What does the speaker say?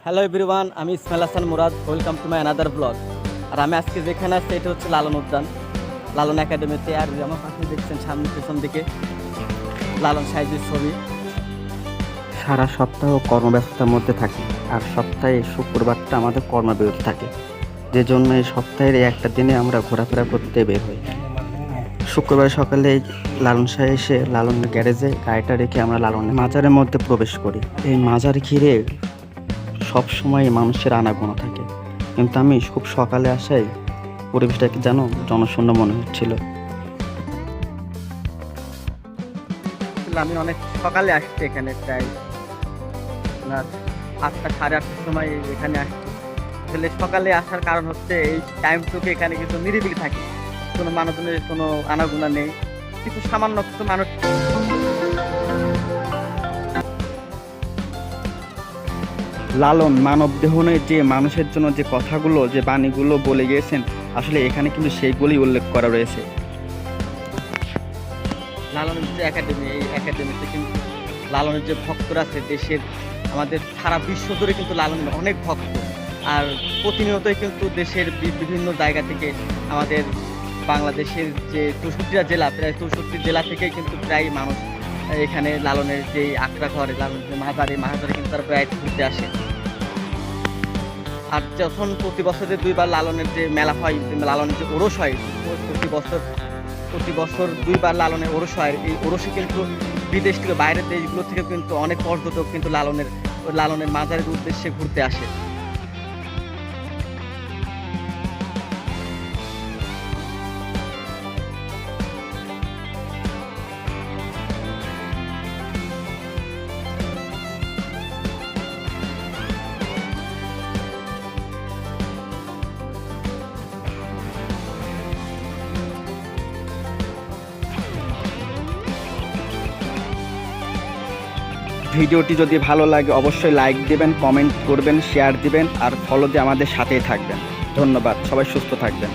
Hello everyone, আমি Ismail Hasan Murad. Welcome to my another blog. আর আমি আজকে যেখানে আছি এটা হচ্ছে লালন উদ্যান, লালন একাডেমিতে। আর আমার পাশে দেখছেন সামনে পেছন দিকে লালন সাইজের ছবি। সারা সপ্তাহ কর্মব্যস্ততার মধ্যে থাকি, আর সপ্তাহে শুক্রবারটা আমাদের কর্মবিরতি থাকে, যে জন্য এই সপ্তাহের এই একটা দিনে আমরা ঘোরাফেরা করতে বের হই। শুক্রবার সকালে লালন শাহ এসে লালন গ্যারেজে গাড়িটা রেখে আমরা লালন মাজারের মধ্যে প্রবেশ করি। এই মাজার ঘিরে সব সময় মানুষের আনাগোনা থাকে, কিন্তু আমি খুব সকালে আসাই পরিবেশটাকে যেন জনশূন্য মনে হচ্ছিল। আমি অনেক সকালে আসছি এখানে, প্রায় আপনার 8টা সাড়ে 8টার সময় এখানে আসছি। আসলে সকালে আসার কারণ হচ্ছে এই টাইমটুকু এখানে কিন্তু নিরিবিলি থাকে, কোনো মানুষজনের কোনো আনাগোনা নেই, কিছু সামান্য কিছু মানুষ। লালন মানব দেহনে যে মানুষের জন্য যে কথাগুলো, যে বাণীগুলো বলে গিয়েছেন, আসলে এখানে কিন্তু সেইগুলোই উল্লেখ করা রয়েছে। লালনের যে একাডেমি, এই একাডেমিতে কিন্তু লালনের যে ভক্তরা আছে দেশের, আমাদের সারা বিশ্ব জুড়ে কিন্তু লালনের অনেক ভক্ত। আর প্রতিনিয়তই কিন্তু দেশের বিভিন্ন জায়গা থেকে, আমাদের বাংলাদেশের যে 64টা জেলা, প্রায় 64 জেলা থেকেই কিন্তু প্রায় মানুষ এখানে লালনের যে আখড়া ঘরে, লালনের যে মাজারে কিন্তু তারা প্রায় ঘুরতে আসে। আর যখন প্রতি বছর যে 2বার লালনের যে মেলা হয়, লালনের যে ওরস হয়, প্রতি বছর 2বার লালনের ওরস হয়। এই ওরসে কিন্তু বিদেশ থেকে, বাইরের দেশগুলো থেকে কিন্তু অনেক পর্যটক কিন্তু লালনের মাজারের উদ্দেশ্যে ঘুরতে আসে। ভিডিওটি যদি ভালো লাগে অবশ্যই লাইক দিবেন, কমেন্ট করবেন, শেয়ার দিবেন, আর ফলো দিয়ে আমাদের সাথেই থাকবেন। ধন্যবাদ, সবাই সুস্থ থাকবেন।